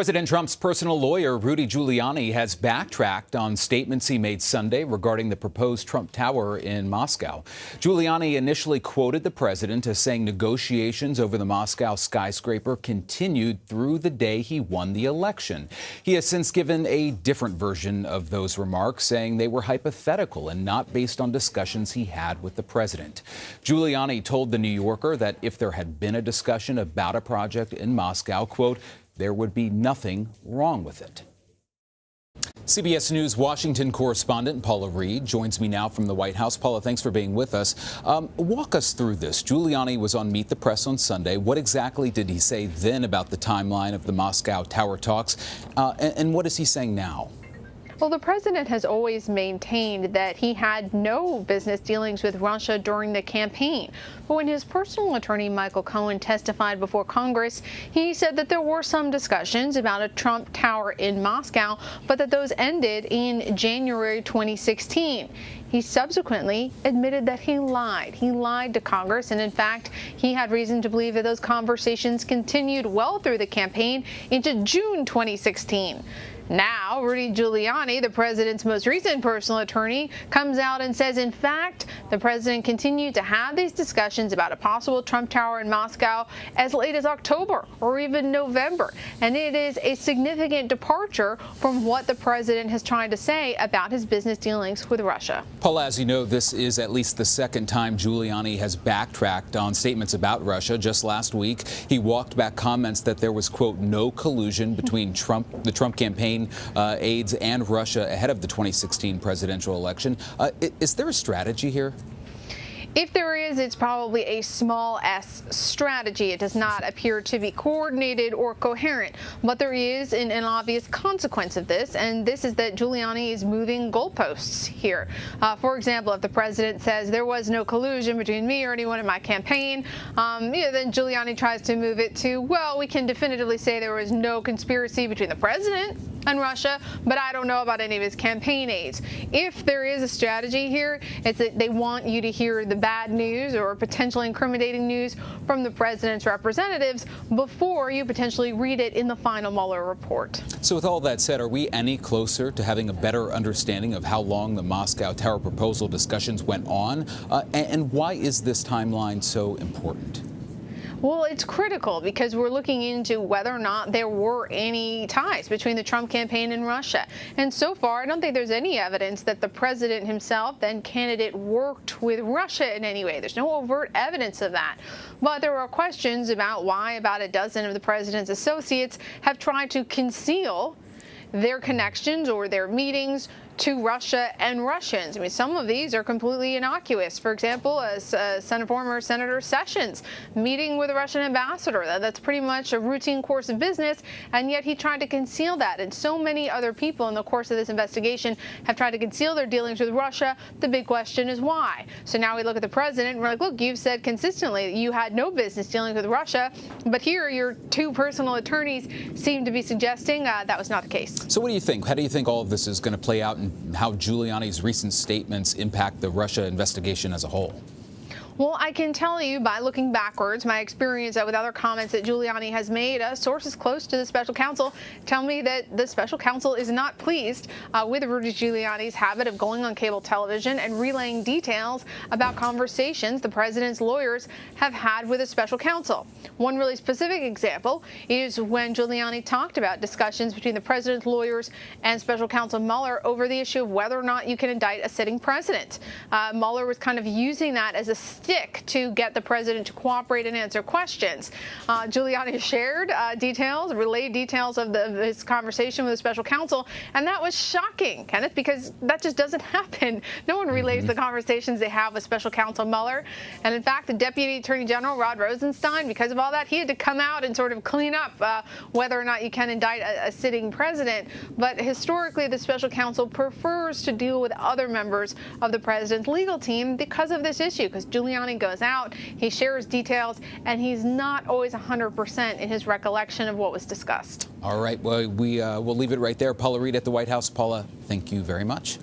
President Trump's personal lawyer, Rudy Giuliani, has backtracked on statements he made Sunday regarding the proposed Trump Tower in Moscow. Giuliani initially quoted the president as saying negotiations over the Moscow skyscraper continued through the day he won the election. He has since given a different version of those remarks, saying they were hypothetical and not based on discussions he had with the president. Giuliani told The New Yorker that if there had been a discussion about a project in Moscow, quote, there would be nothing wrong with it. CBS News Washington correspondent Paula Reid joins me now from the White House. Paula, thanks for being with us. Walk us through this. Giuliani was on Meet the Press on Sunday. What exactly did he say then about the timeline of the Moscow Tower talks? And what is he saying now? Well, the president has always maintained that he had no business dealings with Russia during the campaign. But when his personal attorney, Michael Cohen, testified before Congress, he said that there were some discussions about a Trump Tower in Moscow, but that those ended in January 2016. He subsequently admitted that he lied. He lied to Congress, and in fact, he had reason to believe that those conversations continued well through the campaign into June 2016. Now, Rudy Giuliani, the president's most recent personal attorney, comes out and says, in fact, the president continued to have these discussions about a possible Trump Tower in Moscow as late as October or even November. And it is a significant departure from what the president has tried to say about his business dealings with Russia. Paula, as you know, this is at least the second time Giuliani has backtracked on statements about Russia. Just last week, he walked back comments that there was, quote, no collusion between the Trump campaign aides and Russia ahead of the 2016 presidential election. Is there a strategy here? If there is, it's probably a small s strategy. It does not appear to be coordinated or coherent. But there is an obvious consequence of this, and this is that Giuliani is moving goalposts here. For example, if the president says there was no collusion between me or anyone in my campaign, then Giuliani tries to move it to, well, we can definitively say there was no conspiracy between the president and Russia, but I don't know about any of his campaign aides. If there is a strategy here, it's that they want you to hear the bad news or potentially incriminating news from the president's representatives before you potentially read it in the final Mueller report. So with all that said, are we any closer to having a better understanding of how long the Moscow Tower proposal discussions went on? And why is this timeline so important? Well, it's critical because we're looking into whether or not there were any ties between the Trump campaign and Russia. And so far, I don't think there's any evidence that the president himself, then candidate, worked with Russia in any way. There's no overt evidence of that. But there are questions about why about a dozen of the president's associates have tried to conceal their connections or their meetings to Russia and Russians. I mean, some of these are completely innocuous. For example, former Senator Sessions meeting with a Russian ambassador. That's pretty much a routine course of business, and yet he tried to conceal that. And so many other people in the course of this investigation have tried to conceal their dealings with Russia. The big question is why. So now we look at the president and we're like, look, you've said consistently that you had no business dealing with Russia, but here your two personal attorneys seem to be suggesting that was not the case. So what do you think? How do you think all of this is going to play out, and how Giuliani's recent statements impact the Russia investigation as a whole? Well, I can tell you by looking backwards, my experience with other comments that Giuliani has made, sources close to the special counsel tell me that the special counsel is not pleased with Rudy Giuliani's habit of going on cable television and relaying details about conversations the president's lawyers have had with the special counsel. One really specific example is when Giuliani talked about discussions between the president's lawyers and special counsel Mueller over the issue of whether or not you can indict a sitting president. Mueller was kind of using that as a stick to get the president to cooperate and answer questions. Giuliani shared relayed details of his conversation with the special counsel, and that was shocking, Kenneth, because that just doesn't happen. No one relays the conversations they have with special counsel Mueller. And in fact, the Deputy Attorney General, Rod Rosenstein, because of all that, he had to come out and sort of clean up whether or not you can indict a sitting president. But historically, the special counsel prefers to deal with other members of the president's legal team because of this issue, because Giuliani goes out, he shares details, and he's not always 100% in his recollection of what was discussed. All right, well, we'll leave it right there. Paula Reid at the White House. Paula, thank you very much.